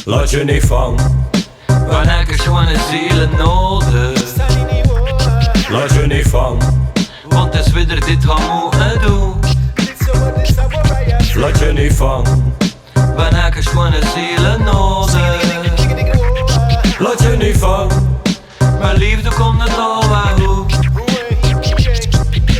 laat je niet vangen. Wanneer ik gewoon een zielen nodig, laat je niet vangen. want het is weer dit gaan moeten doen. Laat je niet vangen. Wanneer ik gewoon een zielen nodig, Laat je niet vangen. mijn liefde komt het al wel goed.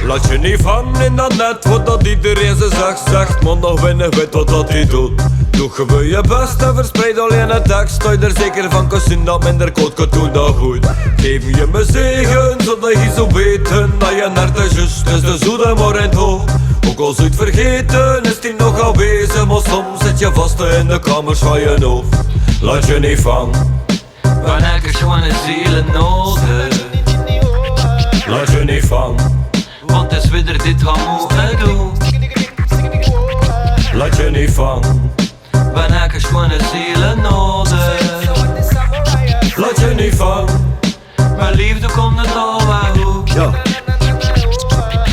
Laat je niet vangen in dat net, voordat iedereen zijn zacht zegt. Maar nog weinig weet wat dat hij doet. Doe gewoon je best en verspreid alleen het tekst. Sta je er zeker van kan zien dat minder koud kan doen dat goed. Geef je me zegen, zodat je zo weten dat je net is just is de zoete maar in het hoog. Ook al zoiets vergeten is die nog aanwezig, maar soms zit je vast in de kamers van je hoofd. Laat je niet vangen. Wanneer ik gewoon een zielen nodig, Laat je niet vangen. want het is weer dit gaan moeten doen. Laat je niet vangen. Wanneer ik gewoon een zielen nodig, Laat je niet vangen. mijn liefde komt het al wel goed. Ja.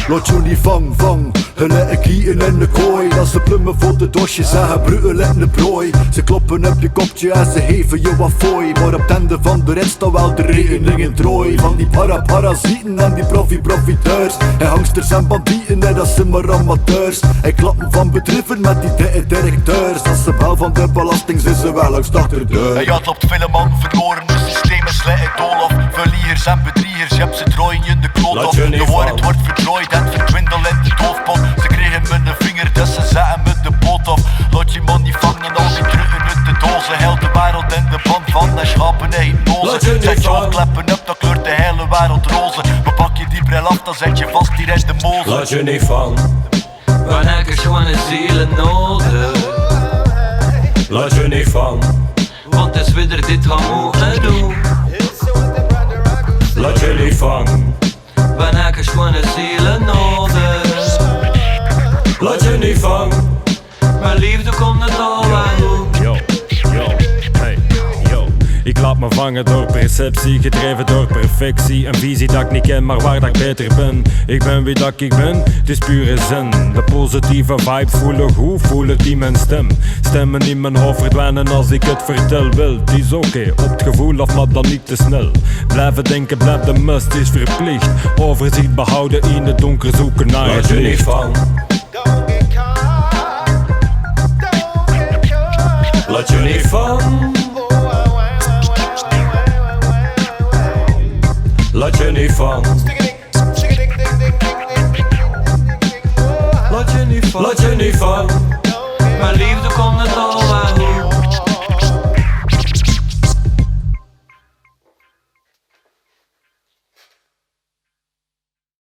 Laat je niet vang. Hulle ik hier in de kooi. Als ze plummen voor de dosje, zeggen brullen in de prooi. Ze kloppen op je kopje en ze geven je wat fooi. Maar op het einde van de rit staat wel de rekening in trooi. Van die parasieten en die profiteurs. En hangsters en bandieten, nee dat zijn maar amateurs. En klappen van bedrijven met die directeurs. Als ze wel van de belasting zijn ze wel langs de achterdeur. Hij had op veel man verloren, de systemen slijten dol af. Verliegers en bedriegers, je hebt ze drooien in de kloot Laat op. je niet De woord vallen. wordt verdrooid en verdwindel in de doofpot. Ze kregen me een vinger, dus ze zetten me de boot op. Laat je man niet vangen als die drukken uit de dozen. Heel de wereld in de band van en schapen en hypnose. Laat je niet Zet je vallen. oogkleppen op, dan kleurt de hele wereld roze. Maar pak je die bril af, dan zet je vast hier in de molen. Laat je niet vangen. Wanneer ik gewoon een zielen nodig, Laat je niet vangen. want het is weer dit gaan moeten doen. Laat je niet vangen. Wanneer ik gewoon een zielen nodig, Laat je niet vangen. mijn liefde komt het al wel goed. Yo, hey, yo. Ik laat me vangen door perceptie, gedreven door perfectie. Een visie dat ik niet ken, maar waar dat ik beter ben. Ik ben wie dat ik ben, het is pure zen. De positieve vibes voelen goed, voelen die mijn stem. Stemmen in mijn hoofd verdwijnen als ik het vertel. Wel, het is oké, op het gevoel af, maar dan niet te snel. Blijven denken, blijf de must, is verplicht. Overzicht behouden in het donker, zoeken naar Laat het je niet licht. vangen. Laat je niet vangen.